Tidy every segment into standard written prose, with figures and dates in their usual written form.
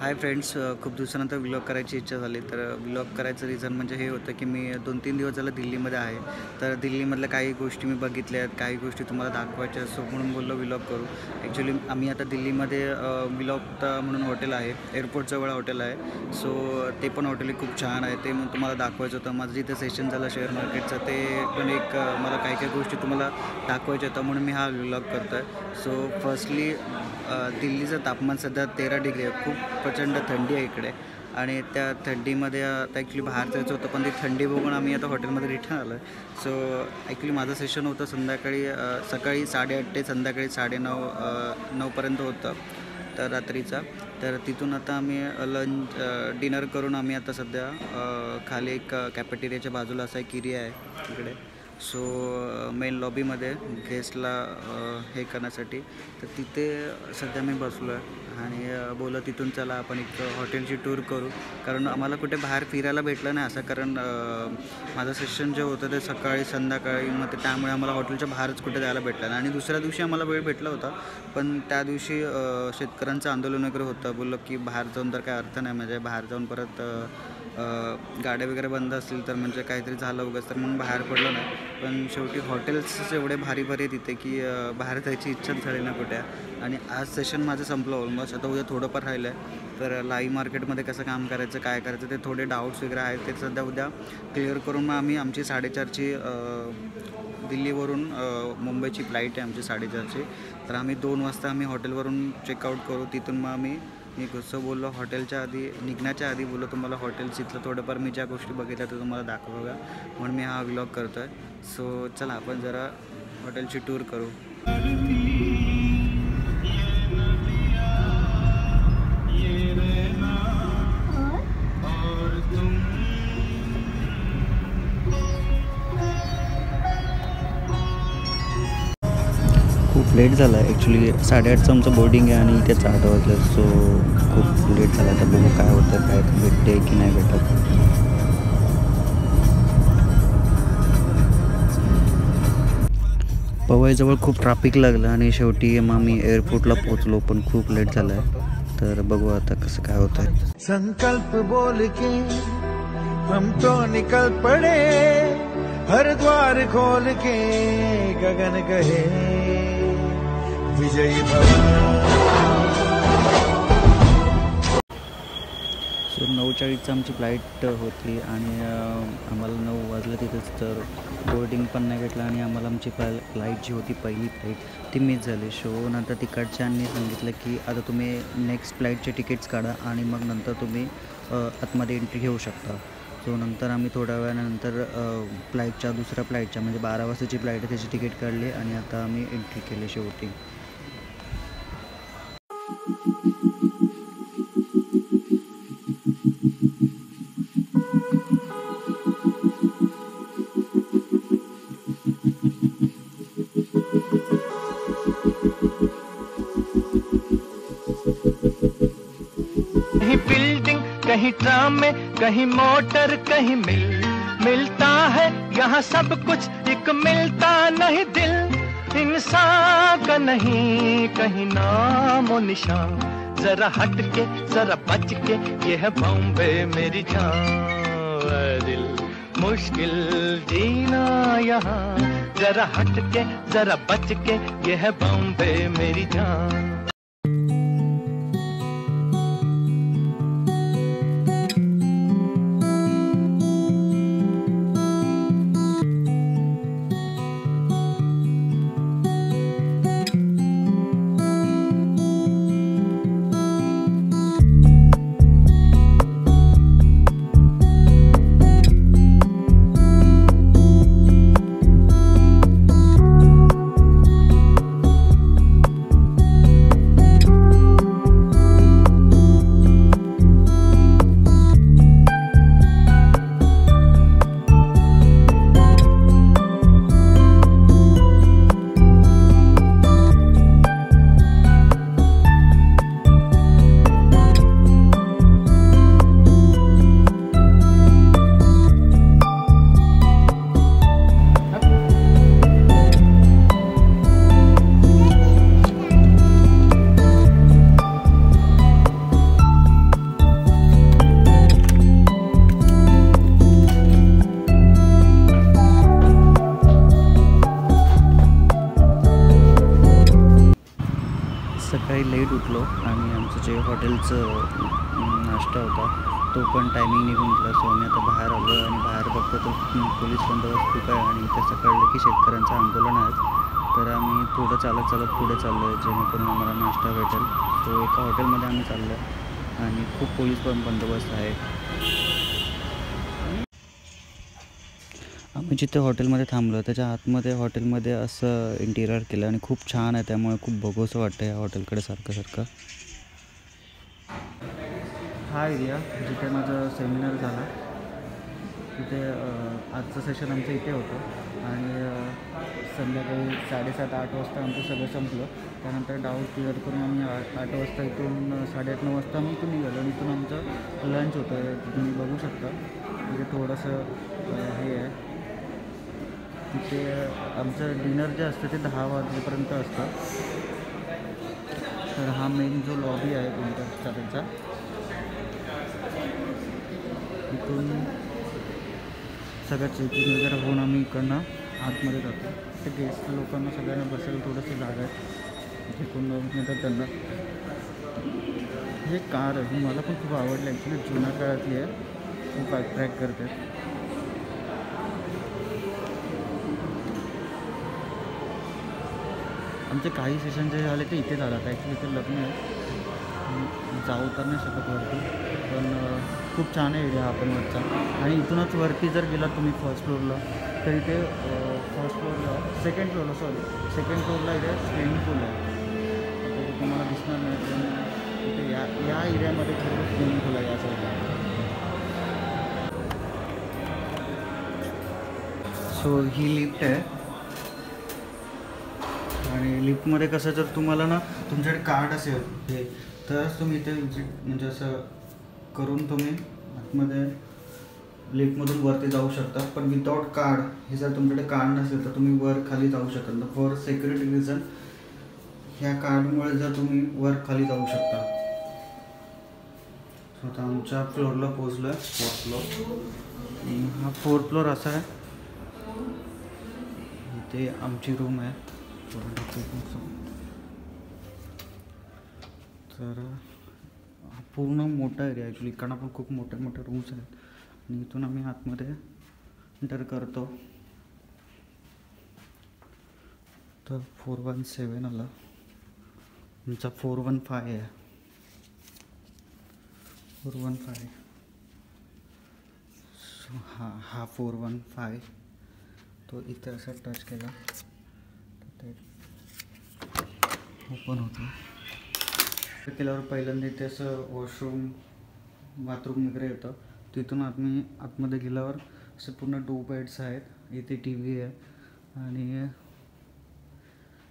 Hi friends, खूप दिवसानंतर vlog करायची इच्छा झाली. तर व्लॉग करायचं रिझन म्हणजे हे होतं की मी 2-3 दिवस झालं दिल्लीमध्ये आहे. तर दिल्लीमधल्या काही गोष्टी मी बघितल्या आहेत, काही गोष्टी तुम्हाला दाखवायच्या, सो म्हणून बोललो व्लॉग करू. ॲक्च्युली आम्ही आता दिल्लीमध्ये व्लॉग म्हणून हॉटेल आहे, एअरपोर्टजवळ हॉटेल आहे. सो ते पण हॉटेल खूप छान आहे, ते मग तुम्हाला दाखवायचं होतं. माझं जिथे सेशन झालं शेअर मार्केटचं, ते पण एक मला काही काही गोष्टी तुम्हाला दाखवायच्या होत्या, म्हणून मी हा व्लॉग करतो आहे. सो फर्स्टली दिल्लीचं तापमान सध्या 13 डिग्री आहे. खूप प्रचंड थंडी आहे इकडे. आणि त्या थंडीमध्ये आता ॲक्च्युली बाहेर जायचं होतं, पण ती थंडी बघून आम्ही आता हॉटेलमध्ये रिटर्न आलो आहे. सो ॲक्च्युली माझं सेशन होतं संध्याकाळी सकाळी 8:30 ते संध्याकाळी 9:30 होतं, तर रात्रीचा. तर तिथून आता आम्ही डिनर करून आम्ही आता सध्या खाली एक कॅफेटेरियाच्या बाजूला असा एक एरिया आहे इकडे. सो मेन लॉबीमध्ये गेस्टला हे करण्यासाठी, तर तिथे सध्या मी बसलो आहे आणि बोललं तिथून चला आपण एक हॉटेलची टूर करू. कारण आम्हाला कुठे बाहेर फिरायला भेटलं नाही असं, कारण माझं सेशन जे होतं ते सकाळी संध्याकाळी, मग ते त्यामुळे आम्हाला हॉटेलच्या बाहेरच कुठे जायला भेटलं नाही. आणि दुसऱ्या दिवशी आम्हाला वेळ भेटला होता, पण त्या दिवशी शेतकऱ्यांचं आंदोलन वगैरे होतं. बोललो की बाहेर जाऊन तर काय अर्थ नाही, म्हणजे बाहेर जाऊन परत गाड्या वगैरे बंद असतील तर म्हणजे काहीतरी झालं वगैरे, तर म्हणून बाहेर पडलं नाही. पण शेवटी हॉटेल्स एवढे भारी भारी तिथे की बाहेर जायची इच्छाच झाली ना कुठे. आणि आज सेशन माझं संपलं ऑलमोस्ट. आता उद्या थोडंफार राहिलं आहे. तर लाईव्ह मार्केटमध्ये कसं काम करायचं, काय करायचं, ते थोडे डाऊट्स वगैरे आहेत, ते सध्या उद्या क्लिअर करून मग आम्ही आमची 4:30ची दिल्लीवरून मुंबईची फ्लाईट आहे आमची 4:30ची. तर आम्ही 2 वाजता आम्ही हॉटेलवरून चेकआउट करू. तिथून मग मी कसं बोललो, हॉटेलच्या आधी निघण्याच्या आधी बोललो तुम्हाला हॉटेल्स इथलं थोडंफार मी ज्या गोष्टी बघितल्या त्या तुम्हाला दाखवाव्या, म्हणून मी हा व्लॉग करतो आहे. सो चला आपण जरा हॉटेलची टूर करू. खूप लेट झाला आहे ॲक्च्युली. 8:30चं आमचं बोर्डिंग आहे आणि इथे 8 वाजलं. सो खूप लेट झाला. आता बघू काय होतं, काय भेटते की नाही भेटत. पवईजवळ खूप ट्रॅफिक लागलं आणि शेवटी मग आम्ही एअरपोर्टला पोहोचलो, पण खूप लेट झालं आहे. तर बघू आता कसं काय होतं आहे. संकल्प बोल के हम तो निकल पड़े, हर द्वार खोल के गगन कहे विजयी भव. सो 9:40ची आमची फ्लाईट होती आणि आम्हाला 9 वाजलं तिथंच. तर बोर्डिंग पण नाही भेटलं आणि आम्हाला आमची फ्लाईट जी होती पहिली फ्लाईट ती मिस झाली. सो नंतर तिकडच्यांनी सांगितलं की आता तुम्ही नेक्स्ट फ्लाईटचे तिकीट्स काढा आणि मग नंतर तुम्ही आतमध्ये एंट्री घेऊ शकता. सो नंतर आम्ही थोड्या वेळानंतर दुसऱ्या फ्लाईटच्या म्हणजे 12 वाजताची फ्लाईट आहे त्याची तिकीट काढली आणि आता आम्ही एंट्री केली शेवटी. कहीं बिल्डिंग, कहीं ट्राम में, कहीं मोटर, कहीं मिलता है यहाँ सब कुछ, एक मिलता नहीं दिल इंसान का नहीं कहीं नामो निशान. जरा हट के जरा बच के ये है बॉम्बे मेरी जान. दिल मुश्किल जीना यहाँ, जरा हट के जरा बच के ये है बॉम्बे मेरी जान. हॉटेलचं नाश्ता होता, तो पण टायमिंग निघून गेला. सो आम्ही आता बाहेर आलो आणि बाहेर बघतो तो पोलीस बंदोबस्त खूप आहे आणि इथे कळलं की शेतकऱ्यांचं आंदोलन आहे. तर आम्ही थोडं चालत पुढे चाललो आहे जेणेकरून आम्हाला नाश्ता भेटेल. सो एका हॉटेलमध्ये आम्ही चाललो आहे आणि खूप पोलीस पण बंदोबस्त आहे. आम्ही जिथे हॉटेलमध्ये थांबलो त्याच्या आतमध्ये हॉटेलमध्ये असं इंटिरियर केलं आणि खूप छान आहे, त्यामुळे खूप बघूसं वाटतं या हॉटेलकडे सारखं. हा एरिया जिथे माझं सेमिनार झाला तिथे आजचं सेशन आमचं इथे होतं आणि संध्याकाळी 7:30-8 वाजता आमचं सगळं संपलं. त्यानंतर डाऊट क्लिअर करून आम्ही 8 वाजता इथून 8:30-9 वाजता आम्ही इथून निघालो आणि इथून आमचं लंच होतं. तुम्ही बघू शकता तिथे थोडंसं हे आहे. तिथे आमचं डिनर जे असतं ते 10 वाजेपर्यंत असतं. तर हा मेन जो लॉबी आहे कोणत्या त्यांचा, इथून सगळं चेकिंग वगैरे होऊन आम्ही इकडनं आतमध्ये जातो. ते गेस्ट लोकांना सगळ्यांना बसायला थोडंसं जागा आहे, जे कोण नवीन येतात त्यांना. हे कार आहे, ही मला पण खूप आवडली. ॲक्च्युली जुन्या काळातली आहे, खूप अट्रॅक्ट करते. आमचे काही सेशन जे झाले ते इथे झालं. ॲक्च्युली इथे लग्न आहे, जाऊ तर नाही शकत वरती, पण खूप छान आहे एरिया हा पण वरचा. आणि इथूनच वरती जर गेला तुम्ही फर्स्ट फ्लोअरला तर इथे सेकंड फ्लोअरला इथे स्विमिंग पूल आहे. आता ते तुम्हाला दिसणार नाही, पण इथे या एरियामध्ये थोडं स्विमिंग पूल आहे या साईडला. सो ही लिफ्ट आहे आणि लिफ्टमध्ये कसं जर तुम्हाला ना तुमच्याकडे कार्ड असेल हे तरच तुम्ही इथे म्हणजे असं करून तुम्ही आतमध्ये लिफ्टमधून वरती जाऊ शकता. पण विदाऊट कार्ड हे जर तुमच्याकडे कार्ड नसेल तर तुम्ही वर खाली जाऊ शकत नाही. फॉर सिक्युरिटी रिझन ह्या कार्डमुळे जर तुम्ही वर खाली जाऊ शकता. सो आता आमच्या फ्लोअरला पोचलो आहे, 4th फ्लोअर. हा 4th फ्लोअर असा आहे. इथे आमची रूम आहे. तर पूर्ण मोठा एरिया ॲक्च्युली. इकडनं पण खूप मोठे रूम्स आहेत आणि इथून आम्ही आतमध्ये एंटर करतो. तर 417 आला, आमचा 415 आहे. 415. सो हा 415 तो इथे असा टच केला तर ते ओपन होतं. केल्यावर पहिल्यांदा इथे असं वॉशरूम बाथरूम वगैरे येतं. तिथून आतमध्ये गेल्यावर असे पूर्ण 2 बेड्स आहेत. इथे TV आहे आणि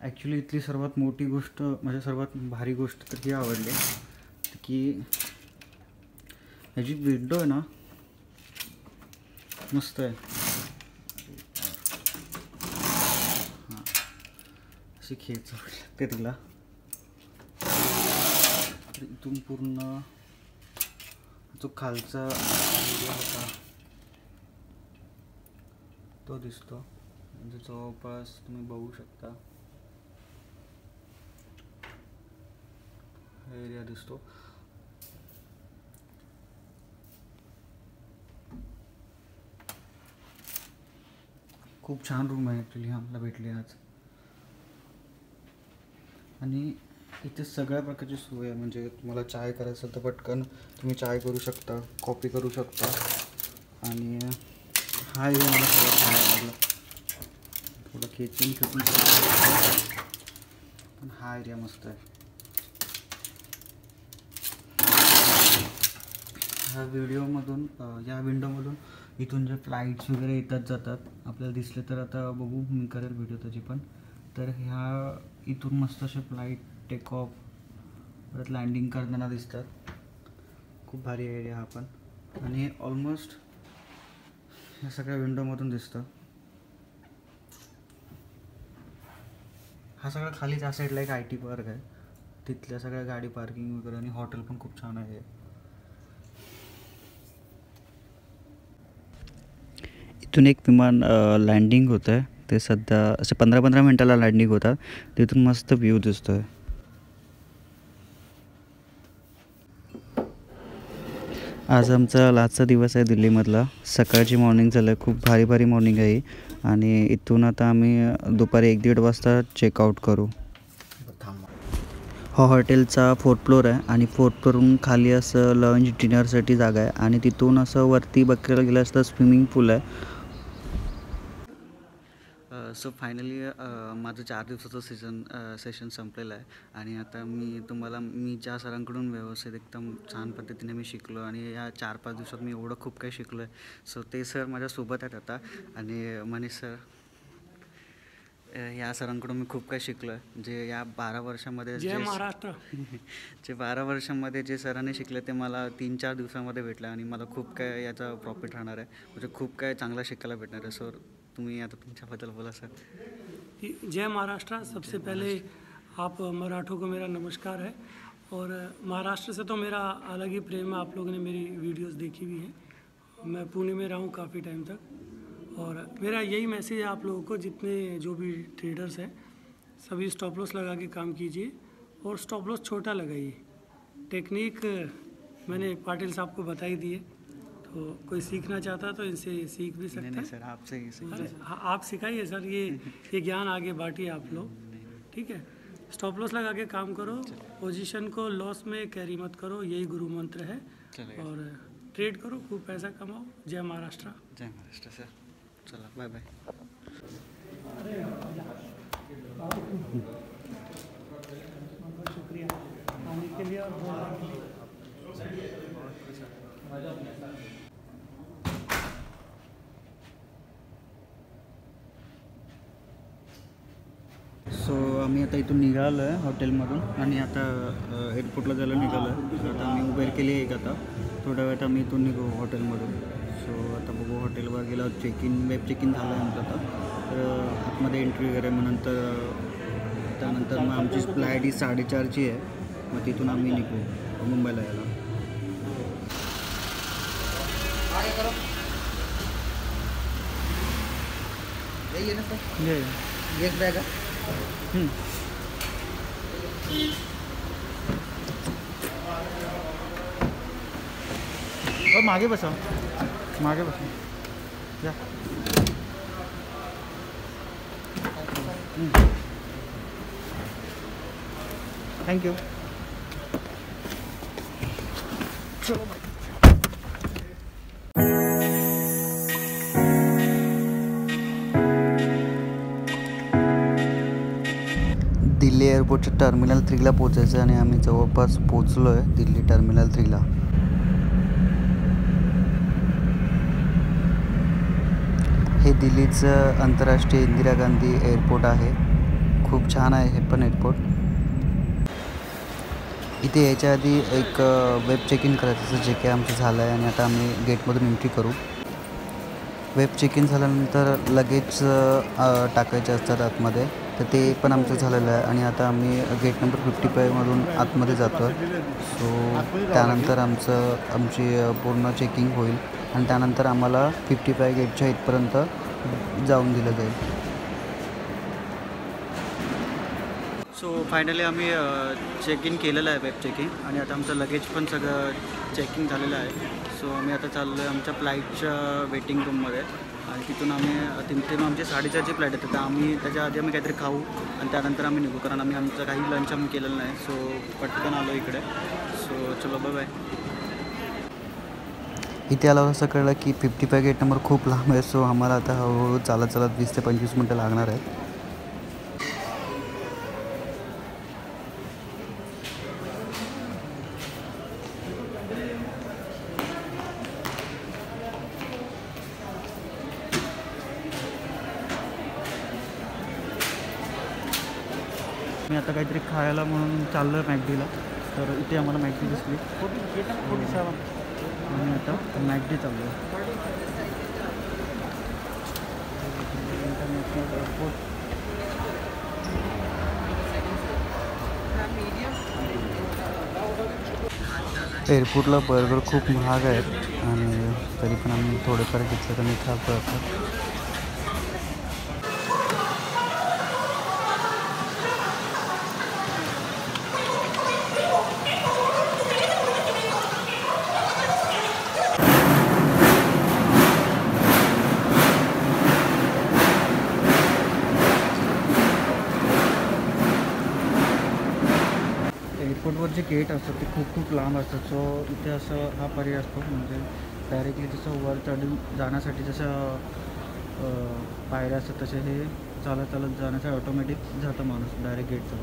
ॲक्च्युली इथली सर्वात मोठी गोष्ट म्हणजे सर्वात भारी गोष्ट तर ही आवडली की ह्याची विंडो आहे ना मस्त आहे. हां अशी खेच ते तिला इथून पूर्ण जो खालचा एरिया होता तो दिसतो. म्हणजे जवळपास तुम्ही बघू शकता हा एरिया दिसतो. खूप छान रूम आहे ॲक्च्युली आम्हाला भेटली आज. आणि इथे सगळ्या प्रकारची सोय आहे. म्हणजे तुम्हाला चाय करायचं असेल तर पटकन तुम्ही चाय करू शकता, कॉफी करू शकता. आणि हा एरिया मला सगळ्यात छान आवडला. थोडं खेचून पण हा एरिया मस्त आहे. ह्या व्हिडिओमधून या विंडोमधून इथून जे फ्लाईट्स वगैरे येतात जातात आपल्याला दिसले तर आता बघू, मी करेल व्हिडिओ त्याची पण. तर ह्या इथून मस्त असे फ्लाईट टेक ऑफ परत लँडिंग करताना दिसतात. खूप भारी एरिया हा पण. आणि ऑलमोस्ट ह्या सगळ्या विंडोमधून दिसतं. हा सगळा खाली त्या साईडला एक IT पार्क आहे, तिथल्या सगळ्या गाडी पार्किंग वगैरे. आणि हॉटेल पण खूप छान आहे. इथून एक विमान लँडिंग होतं आहे, ते सध्या असे 15-15 मिनटाला लँडिंग होतात. तिथून मस्त व्ह्यू दिसतो आहे. आज आमचा लास्टचा दिवस आहे दिल्लीमधला. सकाळची मॉर्निंग झालं, खूप भारी भारी मॉर्निंग आहे आणि इथून आता आम्ही दुपारी 1-1:30 वाजता चेकआउट करू. हा हॉटेलचा 4th फ्लोअर आहे आणि 4th फ्लोअरहून खाली असं लंच डिनरसाठी जागा आहे आणि तिथून असं वरती बघायला गेलं असतं स्विमिंग पूल आहे. सो फायनली माझं 4 दिवसाचं सेशन संपलेलं आहे आणि आता मी ज्या सरांकडून व्यवस्थित एकदम छान पद्धतीने मी शिकलो आणि या 4-5 दिवसात मी एवढं खूप काही शिकलो आहे. सो ते सर माझ्यासोबत आहेत आता आणि मनीष सर, या सरांकडून मी खूप काही शिकलो आहे. जे या 12 वर्षामध्ये जय महाराष्ट्र जे 12 वर्षांमध्ये जे सरांनी शिकले ते मला 3-4 दिवसामध्ये भेटलं आणि मला खूप काय याचा प्रॉफिट राहणार आहे. म्हणजे खूप काय चांगला शिकायला भेटणार आहे. सर तुम्ही आता तुमच्याबद्दल बोला सर. जय महाराष्ट्र। सबसे पहले आप मराठों को मेरा नमस्कार है और महाराष्ट्र से तो मेरा अलग ही प्रेम है। आप लोगों ने मेरी वीडियोस देखी हुई है। मैं पुणे में रहा हूँ काफ़ी टाइम तक और मेरा यही मैसेज है आप लोगों को, जितने जो भी ट्रेडर्स हैं सभी स्टॉप लॉस लगा के काम कीजिए और स्टॉप लॉस छोटा लगाइए। टेक्निक मैंने पाटिल साहब को बताई दी है, तो कोई सीखना चाहता है तो इनसे सीख भी सकता है। नहीं सर, आपसे ही आप सिखाइए सर, ये ज्ञान आगे बांटिए आप लोग, ठीक है। स्टॉप लॉस लगा के काम करो, पोजीशन को लॉस में कैरी मत करो, यही गुरु मंत्र है। और ट्रेड करो, खूब पैसा कमाओ। जय महाराष्ट्र। जय महाराष्ट्र सर। चला बाय बाय। शुक्रिया आने के लिए और बोलने के लिए। सो आम्ही आता इथून निघालो आहे हॉटेलमधून आणि आता एअरपोर्टला जायला निघालो आहे. आता आम्ही उबेर केली आहे आता थोड्या वेळात आम्ही इथून निघू हॉटेलमधून. सो आता बघू हॉटेलवर गेल्यावर वेब चेक इन झालं आहे आमचं आता. तर आतमध्ये एंट्री वगैरे मग त्यानंतर मग आमची फ्लाईट ही 4:30ची आहे. मग तिथून आम्ही निघू मुंबईला यायला. एक बॅग मागे बसा, मागे बसा या. थँक्यू. दिल्ली एअरपोर्टच्या टर्मिनल 3ला पोचायचं आहे आणि आम्ही जवळपास पोचलो आहे दिल्ली टर्मिनल 3ला. हे दिल्लीचं आंतरराष्ट्रीय इंदिरा गांधी एअरपोर्ट आहे. खूप छान आहे हे पण एअरपोर्ट. इथे यायच्या आधी एक वेब चेक इन करायचं जे काही आमचं झालं आहे आणि आता आम्ही गेटमधून एंट्री करू. वेब चेक इन झाल्यानंतर लगेच टाकायचे असतात आतमध्ये, तर ते पण आमचं झालेलं आहे आणि आता आम्ही गेट नंबर 55मधून आतमध्ये जातो आहे. सो त्यानंतर आमची पूर्ण चेकिंग होईल आणि त्यानंतर आम्हाला 55 गेटच्या इथपर्यंत जाऊन दिलं जाईल. सो फायनली आम्ही चेक इन केलेलं आहे वेब चेकिंग आणि आता आमचं लगेज पण सगळं चेकिंग झालेलं आहे. सो आम्ही आता चाललो आहे आमच्या फ्लाईटच्या वेटिंग रूममध्ये आणि तिथून तिथे मग आमची 4:30ची फ्लाईट आहे. तर त्याच्या आधी आम्ही काहीतरी खाऊ आणि त्यानंतर आम्ही निघू, कारण आमचं काही लंच आम्ही केलेलं नाही. सो पटकन आलो इकडे. सो चलो बाय बाय. इथे आल्यावर असं कळलं की 55 गेट नंबर खूप लांब आहे. सो आम्हाला आता हळूहळू चालत 20 ते 25 मिनटं लागणार आहेत. मी आता काहीतरी खायला म्हणून चाललो आहे मॅकडीला. तर इथे आम्हाला मॅकडी दिसली आणि आता मॅकडी चाललो आहे. एअरपोर्टला बर्गर खूप महाग आहेत आणि तरी पण आम्ही थोडेफार घेतलं तर मी खातो आता. गेट असतात ते खूप खूप लांब असतात. सो इथे असं हा पर्याय असतो, म्हणजे डायरेक्टली जसं वर चढून जाण्यासाठी जसं पायऱ्या असतात तसे हे चालत चालत जाण्यासाठी ऑटोमॅटिक जातं माणूस डायरेक्ट गेटचं.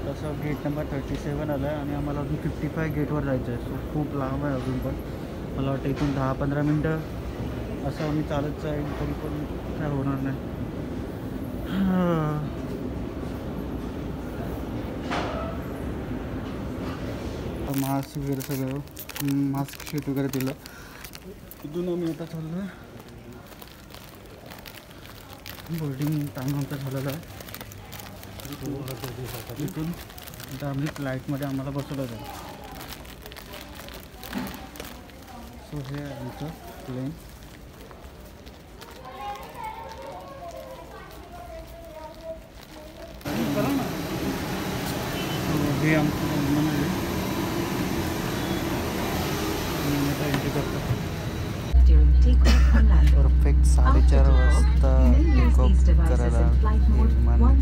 तसं गेट नंबर 37 आलं आहे आणि आम्हाला अजून 55 गेटवर जायचं आहे. सो खूप लांब आहे अजून, पण मला वाटतं इथून 10-15 मिनटं असं आम्ही चालत जाईल तरी पण काय होणार नाही. मास्क वगैरे सगळं मास्क शीट वगैरे दिलं. इथून आम्ही आता चाललो आहे. बोर्डिंग टाईम आमचा झालेला आहे. इथून आता आम्ही फ्लाईटमध्ये आम्हाला बसवलं जाईल. सो हे आहे आमचं प्लेन. हे आमचं विमान आहे. आता एंट्री करतो. परफेक्ट 4:30 वाजता टेकऑफ करायला हे विमान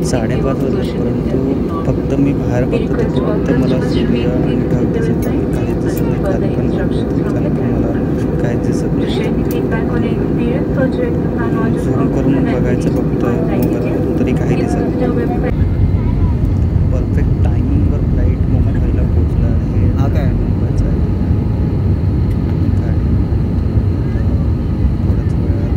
साडेपाच वाजले, परंतु फक्त मी बाहेर बघतो तर फक्त मला सूर्य आणि ढग दिसत नाही, काहीच दिसत नाही. खाली पण मला काहीच दिसत नाही. झूम करून बघायचं बघतोय मोबाईलमधून तरी काही दिसत नाही. परफेक्ट टायमिंगवर फ्लाईट मुंबईला पोचला आहे. हा काय मुंबईचा आहे. थोड्याच वेळात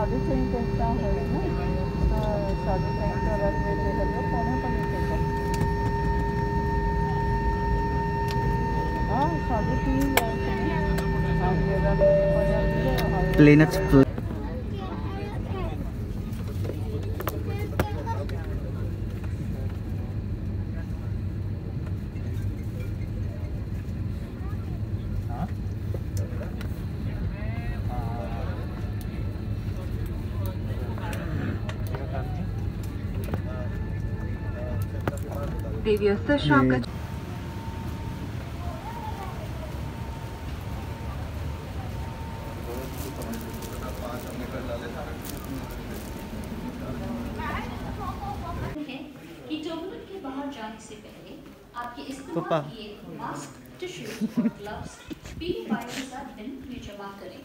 साधु संहितेचा होईल ना, साधु संहिता वेगवेगळे कोणी पण लिहिते हां साधु ती प्लेनच Приветствую, шапка. कि टर्मिनल के बाहर जाने से पहले आपके पापा। इस्तेमाल किए मास्क, टिश्यूज और ग्लव्स प्यूरीफायर के साथ बिन में जमा करें।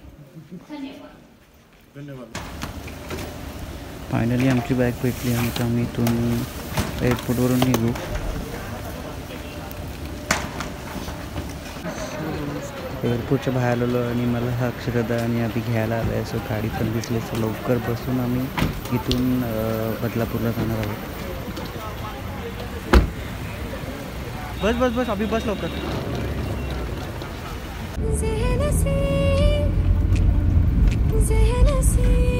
धन्यवाद। फायनली आमची बॅग भेटली आणि आता आम्ही इथून एअरपोर्टवरून निघू. एअरपोर्टच्या बाहेर आलो आणि मला हा अक्षरदा आणि आम्ही घ्यायला आलो आहे. सो गाडी पण दिसली, सो लवकर बसून आम्ही इथून बदलापूरला जाणार आहोत. बस बस बस अभी बस लवकर. ज़हन से